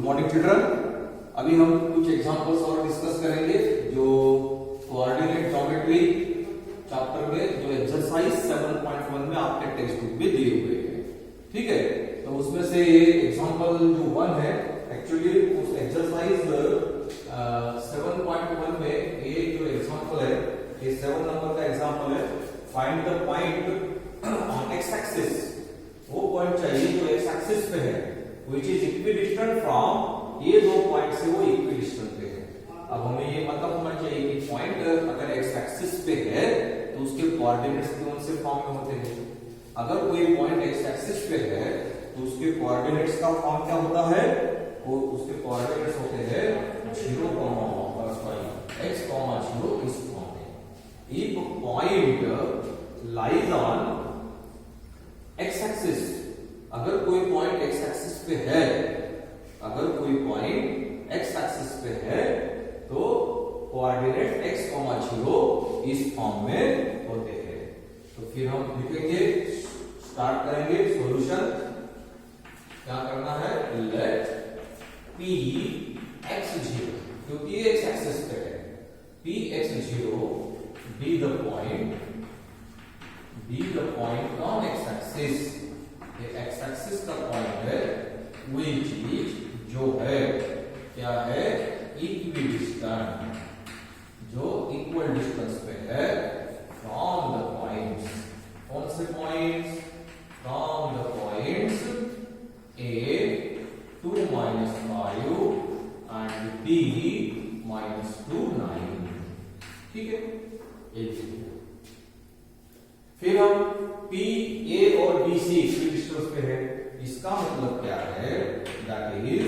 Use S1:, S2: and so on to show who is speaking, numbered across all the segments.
S1: Morning children. अभी हम कुछ एग्जांपल्स और डिस्कस करेंगे जो कोऑर्डिनेट ज्योमेट्री चैप्टर में जो एक्सरसाइज 7.1 में आपके टेक्स्ट बुक में दिए हुए हैं। ठीक है, तो उसमें से एग्जांपल जो 1 है, एक्चुअली उस एक्सरसाइज 7.1 में ये जो एग्जांपल है, ये 7 नंबर का एग्जांपल है। Find the point on x axis. वो पॉइंट चाहिए जो एक्स एक्सिस पे है, which is equidistant from ये दो पॉइंट से वो इक्विडिस्टेंट पे है। अब हमें ये मतलब होना चाहिए कि पॉइंट अगर एक्स एक्सिस पे है तो उसके कोऑर्डिनेट्स कौन से फॉर्म में होते हैं। अगर कोई पॉइंट एक्स एक्सिस पे है तो उसके कोऑर्डिनेट्स का फॉर्म क्या होता है, वो उसके कोऑर्डिनेट्स होते हैं 0, x, 0 इस फॉर्म में। If point lies on x axis, अगर कोई पॉइंट एक्स एक्सिस पे है, अगर कोई पॉइंट एक्स एक्सिस पे है तो कोऑर्डिनेट x, 0 इस फॉर्म में होते हैं। तो फिर हम लिखेंगे, स्टार्ट करेंगे सॉल्यूशन। क्या करना है, लेट p x0, क्योंकि ये एक्स एक्सिस पे है, p x0 be the point on x axis। X axis का पॉइंट है, वही चीज जो है क्या है, इक्विडिस्टेंट, जो इक्वल डिस्टेंस पे है फ्रॉम द पॉइंट्स। कौन से points, from the points a 2 - 5 and b -2 9। ठीक है, ये फिर हम P, A और B C इक्विडिस्टेंस पे है। इसका मतलब क्या है, that is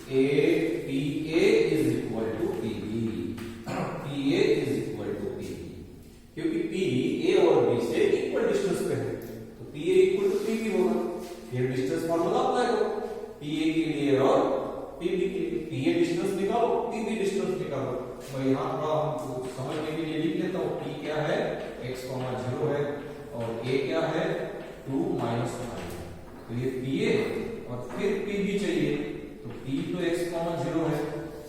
S1: PA is equal to PB, PA is equal to PB, क्योंकि P A और B से इक्वल डिस्टेंस पे है तो PA इक्वल टू PB होगा। फिर डिस्टेंस फॉर्मूला अप्लाई करो PA के लिए और PB के लिए। PA डिस्टेंस निकालो, PB डिस्टेंस निकालो। मैं यहाँ थोड़ा हमको समझने के लिए लिख लेता हूँ। P क्या है, x, 0 है, और a क्या है 2 - 5। तो ये PA और फिर PB चाहिए, तो P तो x, 0 है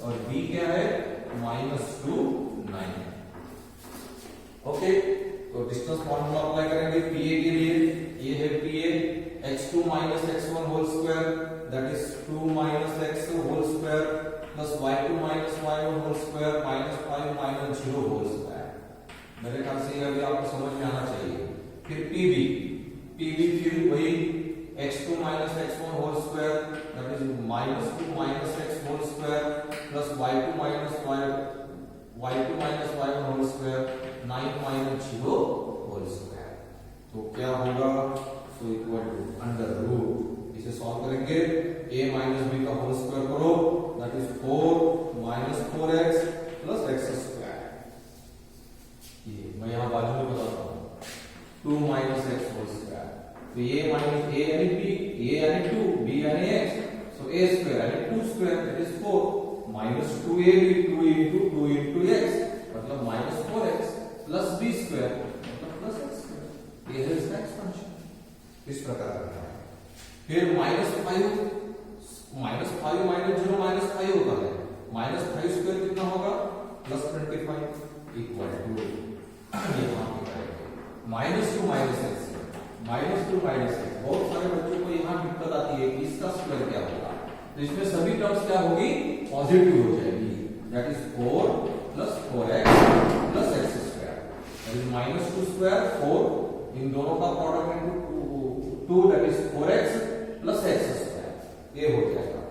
S1: और B क्या है -2 9। ओके, तो डिस्टेंस फॉर्मूला अप्लाई करेंगे PA के लिए। ये है PA x2 - x1 whole square, that is 2 - x whole square plus y2 - y1 whole square -5 - 0 whole square. मेरे ख्याल से ये अभी आपको समझ में आना चाहिए। फिर PB फिर वही x2 - x1 whole square, that is -2 - x whole square plus y2 - y1 whole square 9 - 0 whole square. तो क्या होगा, so equal to under root. इसे सॉल्व करेंगे, a - b का होल स्क्वायर करो, that is 4 - 4x plus x square. ये मैं यहां बाजू में बताता हूं, 2 - x होल स्क्वायर। तो a माइनस a यानी b, a यानी 2, b यानी x, सो a स्क्वायर यानी 2 square, that is 4 minus 2ab 2 into x मतलब -4x प्लस b स्क्वायर मतलब प्लस x स्क्वायर। ये है इसका एक्सपेंशन। इस प्रकार करना है। फिर -5 - 0 -5 होता है, -5 स्क्वायर कितना होगा, +25 इक्वल टू यहां पे -2 - x, -2 - x। बहुत सारे बच्चों को यहाँ दिक्कत आती है कि इसका स्क्वायर क्या होगा, तो इसमें सभी टर्म्स क्या होगी, पॉजिटिव हो जाएगी, that is 4 + 4x plus x square, that is -2 square 4, इन दोनों का product into 2 that is 4x plus x square, ये हो जाएगा।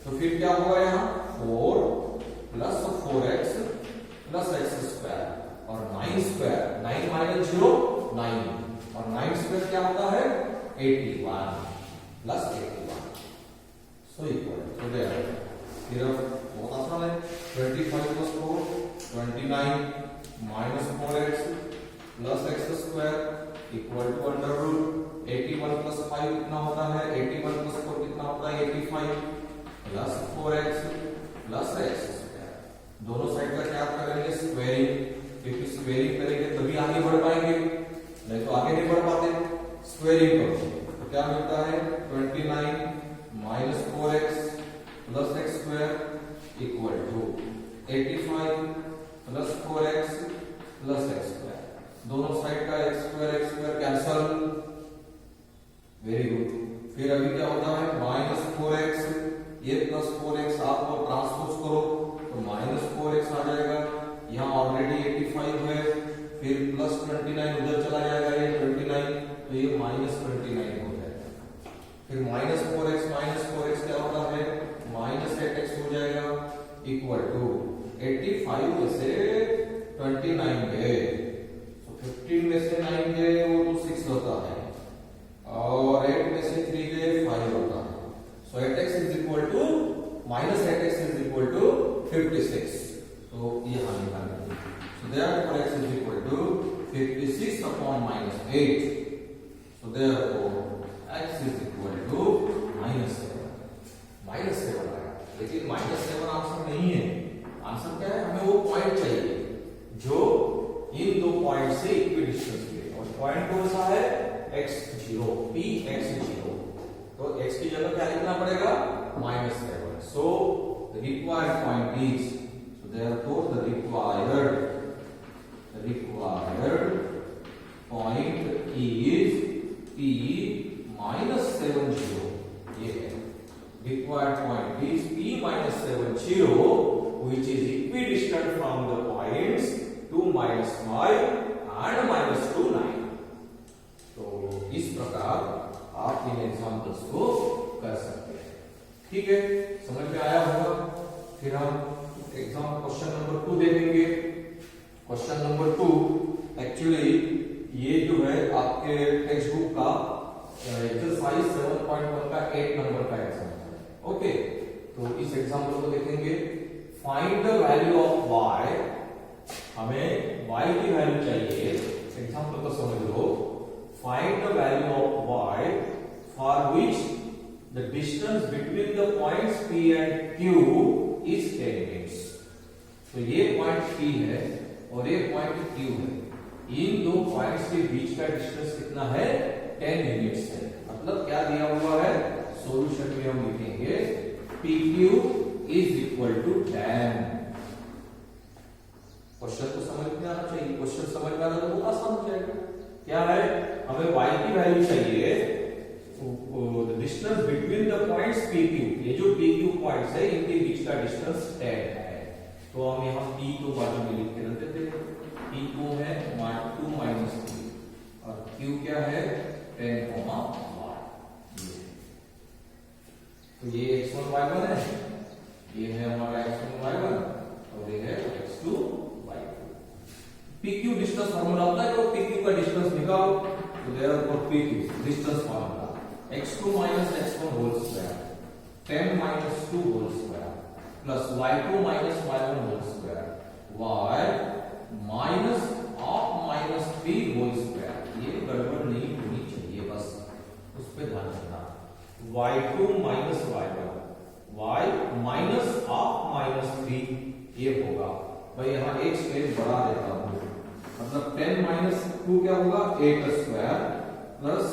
S1: तो फिर क्या होगा, यहाँ 4 + 4x प्लस x स्क्वायर और 9 स्क्वायर, 9 - 0 9, और 9 स्क्वायर क्या होता है 81 plus 81, so equal to there. फिर बहुत आसान है, 25 + 4 29 - 4x plus x square equal to under root 81 + 5 कितना होता है, 81 + 4 कितना होता है 85 plus 4x plus x square. दोनों साइड का क्या करेंगे, स्क्वायरिंग, क्योंकि स्क्वायरिंग करेंगे तभी आगे बढ़ पाएंगे, नहीं तो आगे नहीं बढ़ पाते। स्क्वायरिंग करो तो क्या मिलता है, 29 - 4x plus x square equal to 85 plus 4x plus x square. दोनों साइड का x square cancel, very good. फिर अभी क्या होता है माइनस 4x, ये प्लस 4x आपको ट्रांसपोज करो तो माइनस 4x आ जाएगा। यहाँ ऑलरेडी 85 है, फिर प्लस 29 उधर चला जाएगा, ये 29 तो ये माइनस 29 हो जाएगा। फिर माइनस 4x क्या होता है माइनस 8x हो जाएगा इक्वल टू 85 में से 29 गए तो 15 में से 9 गए वो तो 6 होता है और 8 में से 3 गए 5 होता है। So 8x is equal to minus 8x is equal to 56। तो ये हम निकालेंगे। So therefore x is equal to 56 upon minus 8। So therefore x is equal to minus 7 आया। लेकिन माइनस 7 आंसर नहीं है। आंसर क्या है, हमें वो पॉइंट चाहिए जो इन दो पॉइंट से इक्विडिस्टेंस है और पॉइंट कौन सा है x0 p x0। तो x की जगह क्या लिखना पड़ेगा -7। So the required point is, so therefore the required point is p -70। ये है required point is p minus 70 which is equidistant from the points 2 minus 5 and minus 2 9। तो इस प्रकार आप इन एग्जांपल्स को कर सकते हैं। ठीक है, समझ में आया होगा। फिर हम एग्जाम क्वेश्चन नंबर 2 देखेंगे। क्वेश्चन नंबर 2 एक्चुअली ये जो है आपके टेक्स्ट बुक का एक्सरसाइज 7.1 का 8 नंबर का एग्जाम। ओके, तो इस एग्जांपल को देखेंगे। Find the value of y। हमें y की वैल्यू चाहिए। एग्जांपल को समझ लो। Find the value of y for which the distance between the points p and q is 10 units. तो ये पॉइंट p है और ये पॉइंट q है। इन दो पॉइंट्स के बीच का डिस्टेंस कितना है 10 यूनिट्स है। मतलब क्या दिया हुआ है, सॉल्यूशन में हम लिखेंगे PQ is equal to 10। Question को समझ में आना चाहिए। क्वेश्चन समझ में आना तो बहुत आसान हो जाएगा। क्या है, हमें y की वैल्यू चाहिए, the distance between the points PQ। ये जो PQ पॉइंट्स है इनके बीच का डिस्टेंस 10 है। तो हम यहाँ P को बाजू में लिख के रख देते हैं। P को है 2 minus 3 और Q क्या है 10, 1। तो ये x1 y1 है, ये है हमारा x1 y1 और ये है x2 y2। PQ distance formula होता है, तो PQ का डिस्टेंस निकालो। तो therefore PQ distance formula x2 minus x1 whole square 10 minus 2 whole square plus y2 minus y1 whole square y minus half minus 3 whole square. ये गड़बड़ नहीं होनी चाहिए, बस उस पे ध्यान रखना। y2 minus y1 y minus half minus 3 ये होगा। भाई यहाँ एक स्पेस बढ़ा देता हूँ, मतलब 10 minus 2 क्या होगा 8 स्क्वायर प्लस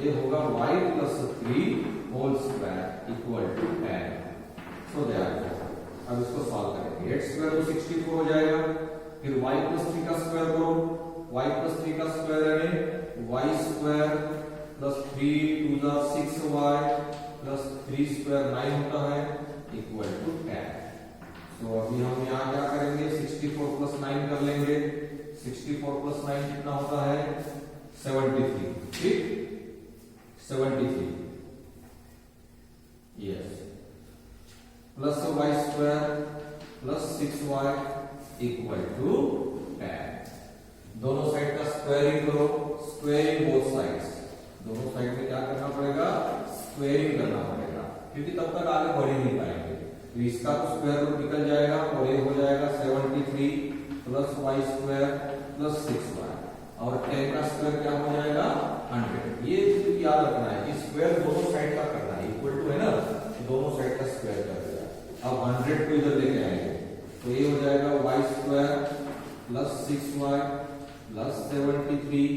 S1: ये होगा y plus 3 whole square equal to 10। So therefore अब इसको सॉल्व करेंगे। x स्क्वायर तो 64 हो जाएगा, फिर y plus 3 का स्क्वायर करो, y plus 3 का स्क्वायर यानी y square plus 3 to the 6y plus 3 square 9 होता है इक्वल टू 10। तो अभी हम यहाँ क्या करेंगे 64 प्लस 9 कर लेंगे। 64 प्लस 9 कितना होता है 73। ठीक, 73 yes plus y square plus 6y equal to 10। दोनों साइड का स्क्वायरिंग करो, स्क्वायरिंग बोथ साइड्स। दोनों साइड में क्या करना पड़ेगा स्क्वायरिंग करना पड़ेगा, क्योंकि तब तक आगे बढ़ ही नहीं पाएंगे। तो इसका तो स्क्वायर रूट निकल जाएगा और ये हो जाएगा 73 plus y square plus 6y और 10 का स्क्वायर क्या हो जाएगा 100। ये याद रखना है कि स्क्वायर दोनों साइड का करना है, इक्वल टू है ना, दोनों साइड का स्क्वायर कर दिया। अब 100 को इधर लेके आएंगे तो ये हो जाएगा y square plus 6y plus 73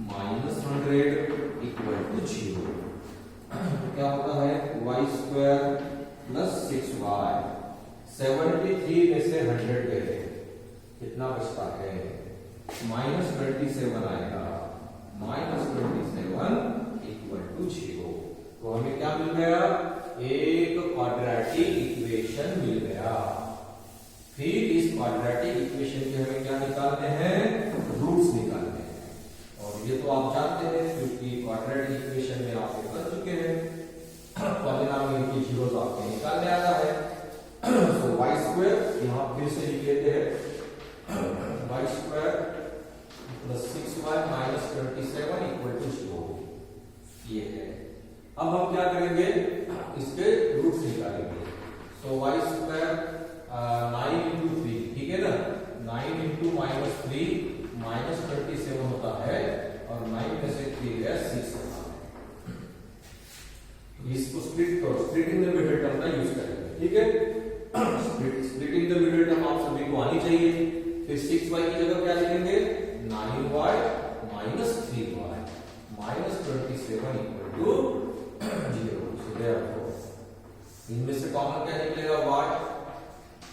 S1: minus 100 equal to 0। क्या होता है y square plus 6y 6y, 73 में से 100 गए, कितना बचता है? -27 आएगा, -27 इक्वल टू 0। तो हमें क्या मिल गया? एक क्वाड्रेटिक इक्वेशन मिल गया। फिर इस क्वाड्रेटिक इक्वेशन के हमें क्या निकालने हैं? रूट्स निकालने हैं। और ये तो आप जानते हैं क्योंकि क्वाड्रेटिक इक्वेशन में आप ये कर चुके हैं। पॉलिनॉमियल की जीरो तो आपको निकालने आता है। सो y² यहाँ फिर से लिख लेते हैं, y² + 6y - 27 इक्वल टू 0। ये है। अब हम क्या करेंगे? इसके रूट्स निकालेंगे। सो y² 9 × 3, ठीक है ना? 9 × -3 -27 होता है, और 9 में से 3 है 6 होता है। इसको स्प्लिट करो, स्प्लिटिंग द मिडिल टर्म का यूज करेंगे, ठीक है? स्प्लिटिंग द मिडिल टर्म आप सभी को आनी चाहिए। फिर 6y की जगह क्या लिखेंगे? 9y - 3y -27 equal to 0। So therefore इनमें से कॉमन क्या निकलेगा?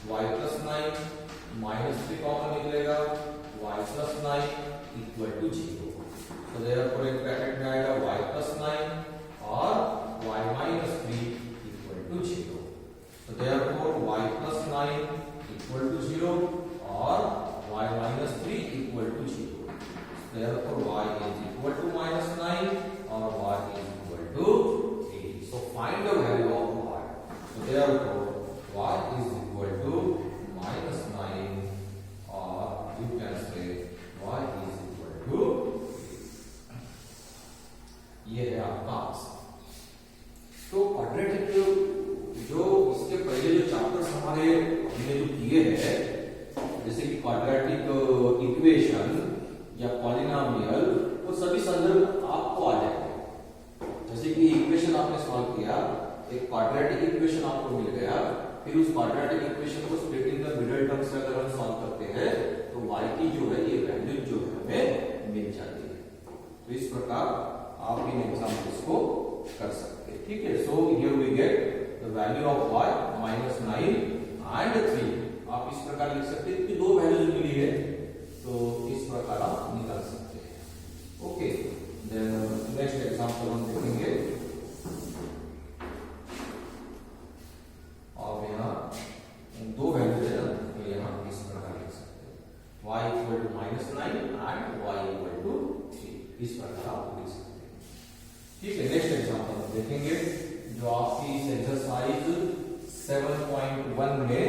S1: y + 9 -3 कॉमन निकलेगा, y + 9 इक्वल टू 0। तो देयरफॉर एक ब्रैकेट में आएगा y + 9 और y - 3 इक्वल टू 0। तो देयरफॉर y + 9 इक्वल टू 0 और y - 3 equal to 0। Therefore y is equal to -9 और y is equal to 3। So find the value of y। So therefore y is equal to -9, or you can say y is equal to, ये है आपका answer. तो quadratic जो इसके पहले जो chapters हमारे हमने जो किए हैं, जैसे कि क्वाड्रेटिक इक्वेशन या पॉलिनॉमियल, वो सभी संदर्भ आपको आ जाएंगे। जैसे कि इक्वेशन आपने सॉल्व किया, एक क्वाड्रेटिक इक्वेशन आपको मिल गया, फिर उस क्वाड्रेटिक इक्वेशन को स्प्लिटिंग द मिडिल टर्म से अगर हम सॉल्व करते हैं तो y की जो है ये वैल्यू जो है हमें मिल जाती है। तो इस प्रकार आप इन एग्जांपल्स को कर सकते हैं, ठीक है? So here we get the value of y -9 and 3। आप इस प्रकार लिख सकते हैं कि दो वैल्यूज मिली है, तो इस प्रकार आप निकाल सकते हैं। ओके, देन नेक्स्ट एग्जांपल हम देखेंगे। और यहाँ दो वैल्यूज है ना, तो यहाँ इस प्रकार लिख सकते हैं, y = -9 एंड y = 3। इस प्रकार आप लिख सकते हैं, ठीक है? नेक्स्ट एग्जांपल हम देखेंगे जो आपकी एक्सरसाइज 7.1 में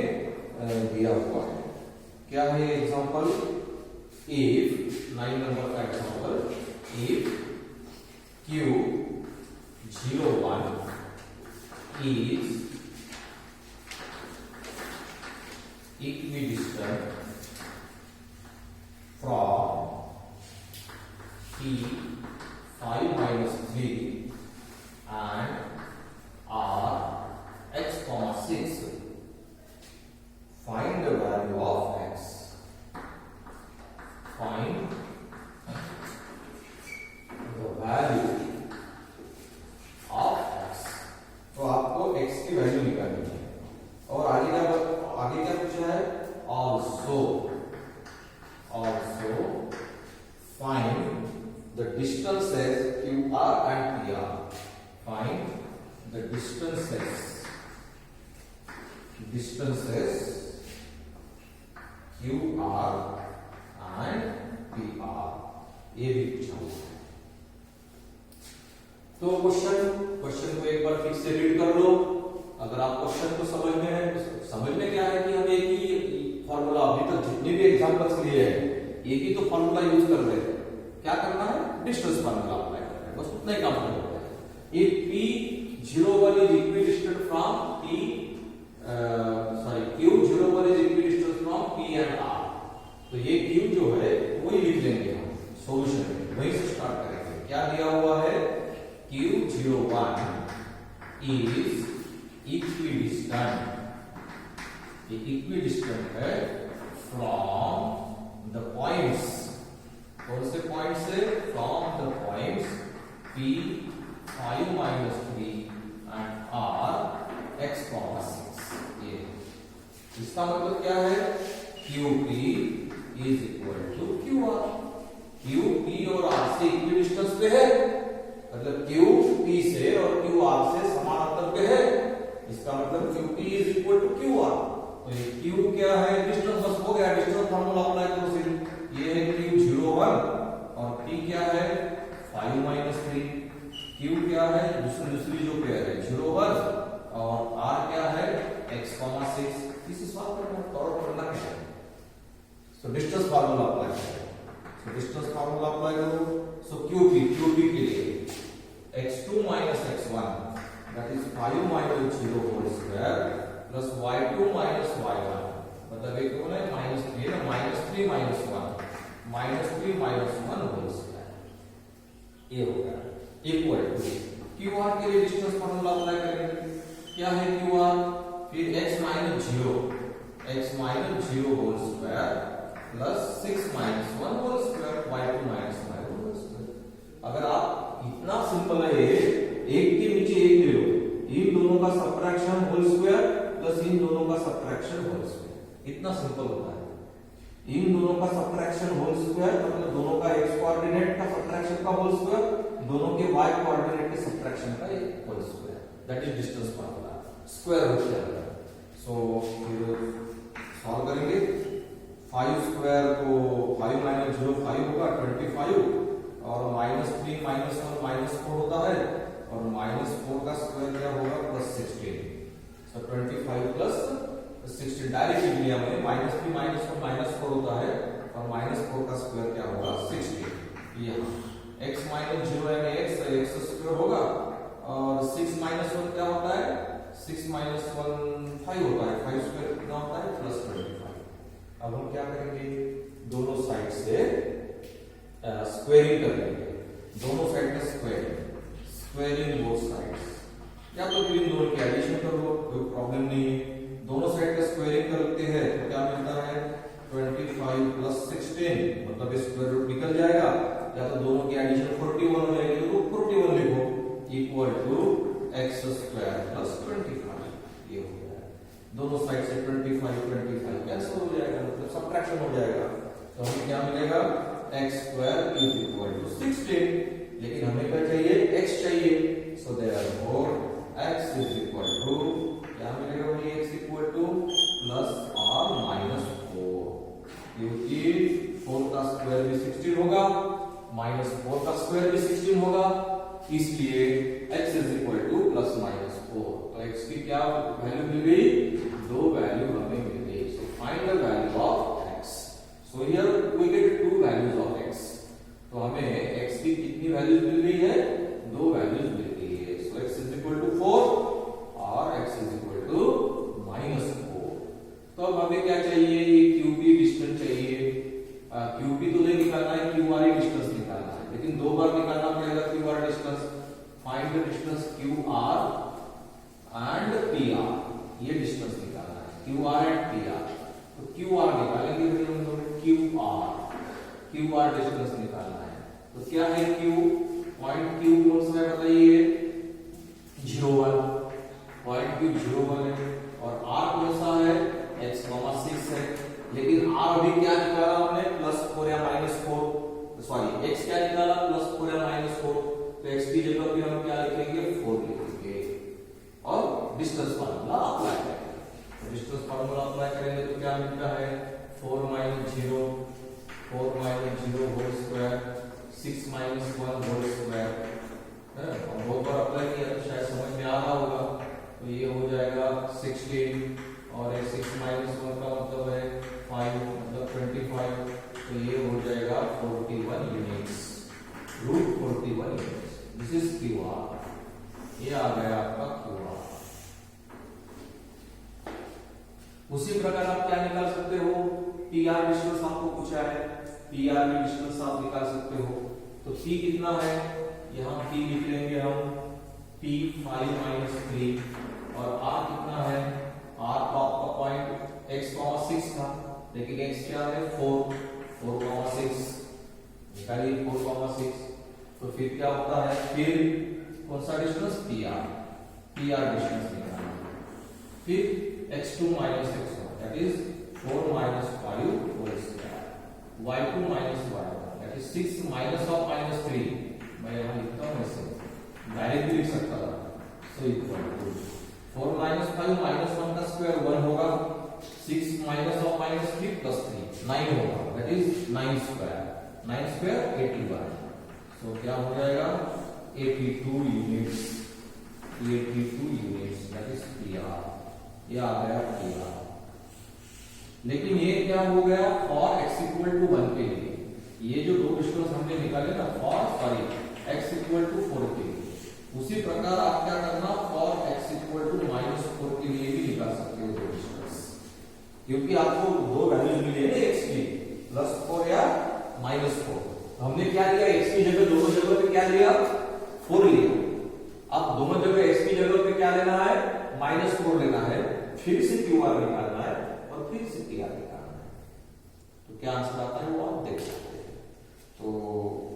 S1: दिया हुआ है। क्या है एग्जांपल? इफ 9 नंबर का example, if Q01 is equidistant from P5 - 3 and R x, 6, find the value of x. Find the value of x. तो आपको x की वैल्यू निकालनी है। और आगे क्या पूछा है? Also find the distances QR and PR. Find the distances QR and PR। ये भी पूछा हुआ है। तो क्वेश्चन को एक बार फिर से रीड कर लो। अगर आप क्वेश्चन को समझने हैं, समझने क्या है कि हम एक ही फॉर्मूला, अभी तक जितने भी एग्जांपल्स लिए हैं एक ही तो फॉर्मूला यूज कर रहे हैं। क्या करना है? डिस्टेंस फार्मूला अप्लाई करना है, बस उतना ही काम करना है। If P01 is equidistant from Q01 is equidistant from P and R। तो ये Q जो है वही लिख लेंगे हम सॉल्यूशन में, वहीं से स्टार्ट करेंगे। क्या दिया हुआ है? Q01 is equidistant, ये इक्विडिस्टेंट है फ्रॉम द पॉइंट्स। कौन से पॉइंट से? From the points P5 - 3 and R x, 6। इसका मतलब क्या है, QP is equal to QR। QP और R से इक्वल डिस्टेंस पे है, मतलब QP से और QR से समान अंतर पे है, इसका मतलब QP is equal to QR। तो ये Q क्या है, डिस्टेंस बस हो गया, डिस्टेंस फार्मूला अप्लाई करो सिर्फ। ये है Q01 और P क्या है 5 - 3। Q क्या है, दूसरी जो पेयर है 01 और R क्या है x, 6। इसे सॉल्व करना है, और करना क्या है, सो डिस्टेंस फार्मूला अप्लाई करो। सो डिस्टेंस फार्मूला अप्लाई करो। सो QP के लिए x2 - x1 that is 5 - 0 whole square plus y2 - y1, मतलब एक होना है -3 ना, -3 - 1 -3 - 1 होल स्क्वायर, ये हो गया इक्वल टू QR के लिए डिस्टेंस फार्मूला अप्लाई करेंगे। क्या है QR, फिर x - 0 whole square plus 6 - 1 whole square, y2 - y whole square. अगर आप इतना सिंपल है, ये एक के नीचे एक ले लो, इन दोनों का सबट्रैक्शन होल स्क्वायर प्लस इन दोनों का सबट्रैक्शन होल स्क्वायर, इतना सिंपल होता है। इन दोनों का सबट्रैक्शन होल स्क्वायर मतलब दोनों का x कोऑर्डिनेट का सबट्रैक्शन का होल स्क्वायर, दोनों के y कोऑर्डिनेट के सबट्रैक्शन का whole square, that is distance formula, square root के अंदर। सो फिर सॉल्व करेंगे। 5 स्क्वायर को 5 - 0 5 होगा 25 और -3 - 1 -4 होता है और -4 का स्क्वायर क्या होगा +16। सो 25 प्लस 16 डायरेक्टली लिया मैंने, -3 - 1 -4 होता है और -4 का स्क्वायर क्या होगा 16। यहाँ x - 0 यानी x स्क्वायर होगा और 6 - 1 क्या होता है, 6 - 1 5 होता है, 5 स्क्वायर कितना होता है +25। अब हम क्या करेंगे, दोनों साइड से स्क्वायरिंग कर लेंगे, दोनों साइड में स्क्वायरिंग बोथ साइड्स, या तो फिर इन दोनों की एडिशन कर लो, कोई प्रॉब्लम नहीं है। दोनों साइड का स्क्वायरिंग करते हैं तो क्या मिलता है 25 प्लस 16, मतलब स्क्वायर रूट निकल जाएगा, या तो दोनों की एडिशन 41 हो जाएगी तो 41 लिखो equal to x square plus 25। ये हो गया, दोनों साइड से 25 कैंसिल हो जाएगा, मतलब सबट्रैक्शन हो जाएगा। तो हमें क्या मिलेगा x square is equal to 16, लेकिन हमें क्या चाहिए x चाहिए। So therefore x is equal to क्या मिलेगा, मुझे x equal to plus r minus 4, क्योंकि 4 का स्क्वायर भी 16 होगा, -4 का स्क्वायर भी 16 होगा, इसलिए x is equal to plus minus 4। तो x की क्या वैल्यू मिल गई, दो वैल्यू हमें मिल गई। So find the value of x। So here we get two values of x। तो हमें x की कितनी वैल्यूज मिल गई है, दो वैल्यूज मिल गई है। सो x इज इक्वल टू 4 और x इज इक्वल टू -4। तो अब हमें क्या चाहिए, ये QP डिस्टेंस चाहिए। QP तो नहीं निकालना है, QR डिस्टेंस निकालना है, लेकिन दो बार निकालना पड़ेगा QR distance. Find the distance QR and PR, ये डिस्टेंस निकालना है, QR एंड PR। तो QR निकालेंगे फिर हम लोग, QR डिस्टेंस निकालना है। तो क्या है Q, पॉइंट Q कौन सा है बताइए, 01, पॉइंट Q 01 है, और R कौन सा है x, 6 है, लेकिन R अभी क्या निकाला हमने +4 या -4, सॉरी x क्या निकाला +4 या -4, तो x की जगह पे हम क्या लिखेंगे 4 लिखेंगे और डिस्टेंस फार्मूला अप्लाई करेंगे। डिस्टेंस फार्मूला अप्लाई करेंगे तो क्या मिलता है 4 - 0 होल स्क्वायर 6 - 1 होल स्क्वायर है, और दो बार अप्लाई किया तो शायद समझ में आ रहा होगा। तो ये हो जाएगा 16 और 6 - 1 का मतलब है 5, मतलब 25, तो ये हो जाएगा 41 units, √41 units. This is QR, ये आ गया आपका QR। उसी प्रकार आप क्या निकाल सकते हो, PR डिस्टेंस आपको पूछा है, PR की डिस्टेंस आप निकाल सकते हो। तो P कितना है, यहाँ P लिख लेंगे हम, P 5 - 3, और R कितना है, R तो आपका पॉइंट x, 6 था, लेकिन x क्या है 4, 4,6 निकालिए 4,6। तो फिर क्या होता है, फिर कौन सा डिस्टेंस PR डिस्टेंस निकालना। फिर x2 - x1, that is 4 minus 5 whole square, y2 minus y1 that is 6 minus of minus 3, मैं यहाँ लिखता हूँ ऐसे, डायरेक्ट भी लिख सकता था, सो इक्वल टू 4 minus 5 minus 1 का स्क्वायर 1 होगा, 6 minus of minus 3 plus 3 9 होगा, दैट इज 9 square 81, सो क्या हो जाएगा 82 यूनिट्स दैट इज PR, ये आ गया PR। लेकिन ये क्या हो गया फॉर x इक्वल टू 1 के लिए, ये जो दो डिस्टेंस हमने निकाले ना फॉर x इक्वल टू 4 के लिए, उसी प्रकार आप क्या करना फॉर x इक्वल टू -4 के लिए भी निकाल सकते हो दो डिस्टेंस, क्योंकि आपको दो वैल्यूज मिली है x की +4 या -4, हमने क्या लिया x की जगह दोनों जगह पे क्या लिया 4 लिया, अब दोनों जगह x की जगह पे क्या लेना है -4 लेना है, फिर से QR निकालना है और फिर से PR निकालना है, तो क्या आंसर आता है वो आप देख सकते हैं। तो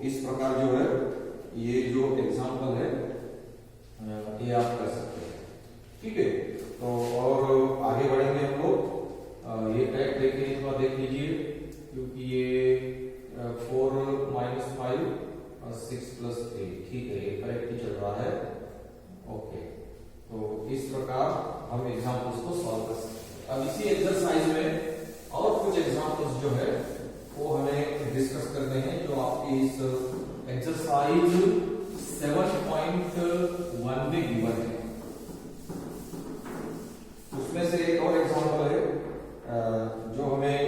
S1: इस प्रकार जो है ये जो एग्जांपल है ये आप कर सकते हैं, ठीक है। तो और आगे बढ़ेंगे हम लोग, ये करेक्ट देखिए एक बार देख लीजिए, क्योंकि ये 4 minus 5 और 6 plus 3, ठीक है ये करेक्ट ही चल रहा है, ओके। तो इस प्रकार हम एग्जांपल्स को सॉल्व कर सकते हैं। अब इसी एक्सरसाइज में और कुछ एग्जांपल्स जो है वो हमें डिस्कस करने हैं, जो आपकी इस एक्सरसाइज 7.1 में गिवन है। उसमें से एक और एग्जांपल है जो हमें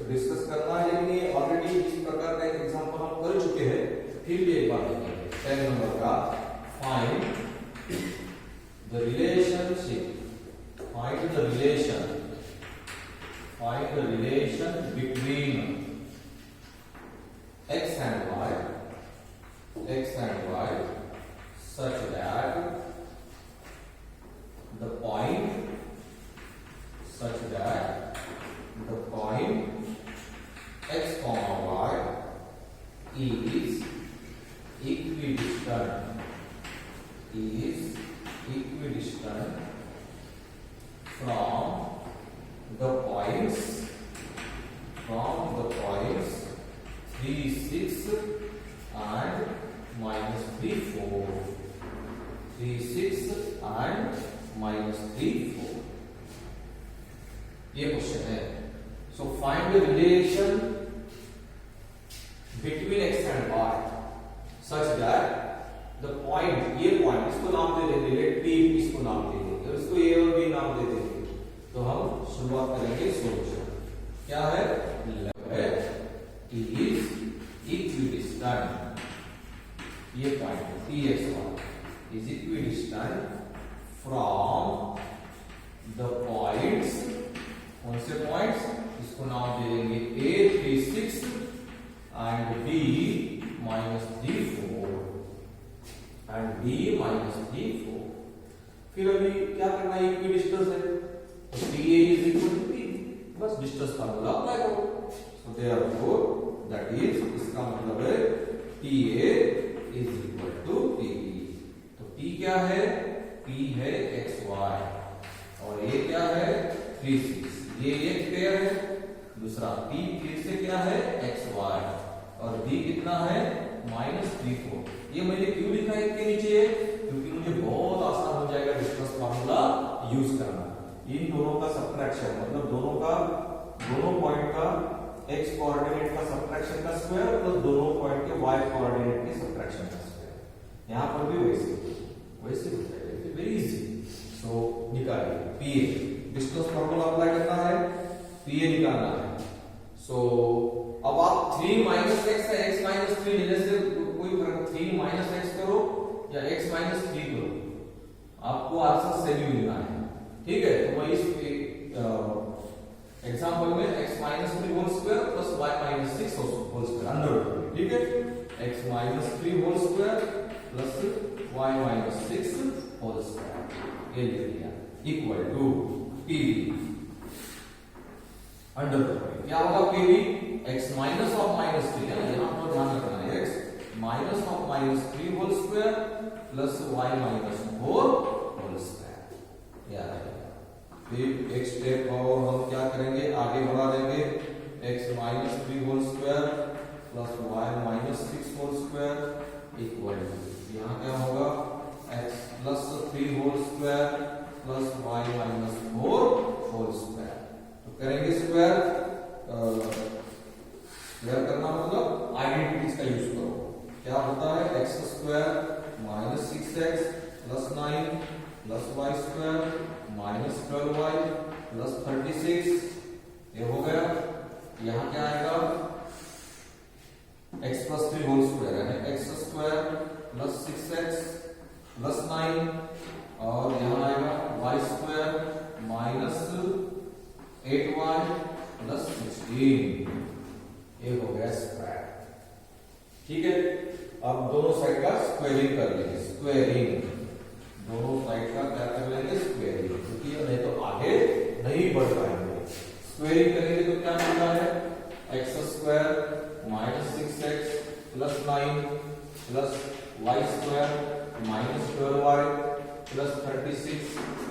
S1: डिस्कस करना है, लेकिन ये ऑलरेडी इस प्रकार का एक एग्जांपल हम कर चुके हैं, फिर भी एक बार देखेंगे। 10 नंबर का find the relationship, find the relation between x and y such that the point x comma y is equidistant from the points 3, 6 and -3, 4, 3, 6 and -3, 4, ये क्वेश्चन है। सो find the relation between x and y such that the point, ये point इसको नाम दे देंगे, late P इसको नाम दे देंगे, इसको A और B नाम दे देंगे, तो हम शुरुआत करेंगे सॉल्यूशन। क्या है इज इक्विडिस्टेंट, ये point Px is equidistant from the points, कौन से पॉइंट्स, इसको नाम दे देंगे A 3, 6 and B -3, 4 and B -3, 4। फिर अभी क्या करना है, इक्विडिस्टेंस है तो PA is equal to P, बस डिस्टेंस फार्मूला अप्लाई करो। सो देयरफॉर दैट इज, इसका मतलब है PA is equal to PB। तो P क्या है, P है XY और ये क्या है 3, 6, ये एक पेयर है, दूसरा P फिर से क्या है XY और B कितना है -3, 4। ये मैंने क्यों लिखा है इसके नीचे, क्योंकि मुझे बहुत आसान हो जाएगा डिस्टेंस फार्मूला यूज करना। इन दोनों का सबट्रैक्शन, मतलब दोनों पॉइंट का x कोऑर्डिनेट का सबट्रैक्शन का स्क्वायर प्लस दोनों पॉइंट के y कोऑर्डिनेट के सबट्रैक्शन का स्क्वायर। यहां पर भी वैसे हो जाएगा, वेरी इजी। सो निकालिए PA, डिस्टेंस फार्मूला अप्लाई करना है, PA निकालना है। सो अब आप 3 x है, x -3 लेने से कोई फर्क, 3 x करो या x -3 करो, आपको आंसर सेम ही मिलना है, ठीक है। तो मैं इस एग्जांपल में x -3 whole square plus y -6 whole square under, ठीक है, x -3 whole square plus y -6 whole square, ये लिख दिया, इक्वल टू PB अंडर क्या होगा PB x माइनस ऑफ -3 है, यहां पर ध्यान रखना है, x minus of -3 whole square plus y -4 whole square, याद रखिएगा। फिर एक स्टेप और हम क्या करेंगे, आगे बढ़ा देंगे। x minus 3 whole square plus y minus 6 whole square equal to, यहाँ क्या होगा, x plus 3 whole square plus y minus 4 whole square. तो करेंगे स्क्वायर, स्क्वायर करना मतलब आइडेंटिटीज का यूज करो। क्या होता है, x square minus 6x plus 9 plus y square minus 12y plus 36, ये हो गया। यहाँ क्या आएगा, x प्लस 3 होल स्क्वायर यानी x square plus 6x plus 9 और यहाँ आएगा y square minus 8y plus 16, ये हो गया स्क्वायर। ठीक है, अब दोनों साइड का स्क्वायरिंग कर लेंगे, स्क्वायरिंग दोनों साइड का क्या कर लेंगे, स्क्वायरिंग, क्योंकि नहीं तो आगे नहीं बढ़ पाएंगे। स्क्वायरिंग करेंगे तो क्या मिलता है, x square minus 6x plus 9 plus y square minus 12y plus 36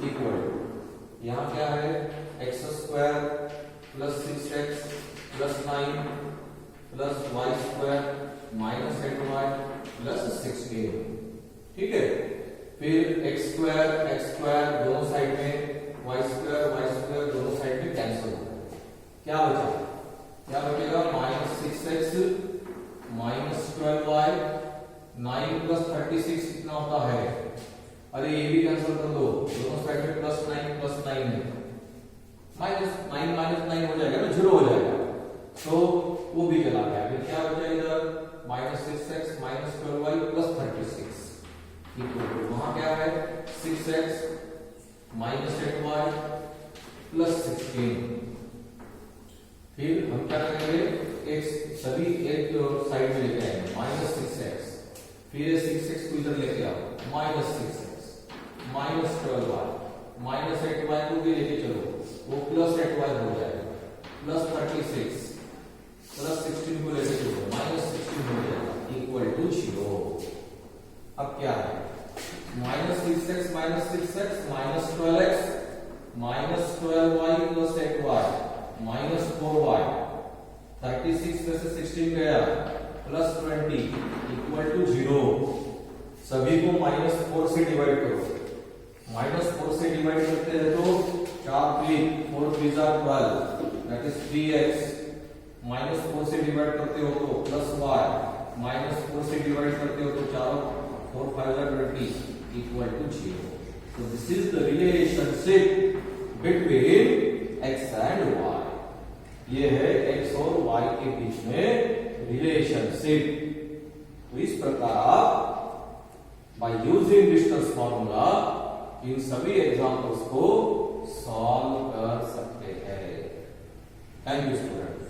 S1: equal to, यहाँ क्या है, x square plus 6x plus 9 plus y square minus 8y plus 16। ठीक है, फिर एक्स स्क्वायर दोनों साइड में, वाई स्क्वायर दोनों साइड में कैंसिल हो गया। क्या बचेगा, minus 6x minus 12y 9 plus 36 कितना होता है, अरे ये भी कैंसिल कर दो, दोनों साइड में प्लस 9 है, माइनस 9 हो जाएगा ना, 0 हो जाएगा, तो वो भी चला गया। फिर क्या बचा इधर, minus 6x minus 12y plus 36 equal to, वहां क्या है, 6x माइनस 8y प्लस 16। फिर हम क्या करेंगे, एक सभी एक साइड में लेके आएंगे, माइनस 6x, फिर 6x को इधर लेके आओ, minus 6x minus 12y minus 8y को भी लेके चलो, वो प्लस 8y हो जाएगा, प्लस 36 प्लस 16 को लेके चलो, माइनस 16 हो जाएगा इक्वल टू 0। अब क्या है, minus 6x minus 12x minus 12y plus 8y minus 4y, 36 में से 16 गया प्लस 20 इक्वल टू 0। सभी को माइनस 4 से डिवाइड करो, माइनस 4 से डिवाइड करते हैं तो 4 3 12 दैट इज 3x, माइनस 4 से डिवाइड करते हो तो प्लस y, माइनस 4 से डिवाइड करते हो तो 4 5 20 equal to 0। So this is the relationship between x and y। ये है x और y के बीच में रिलेशनशिप। तो इस प्रकार आप by using distance formula in सभी एग्जांपल्स को सॉल्व कर सकते हैं। Thank you student.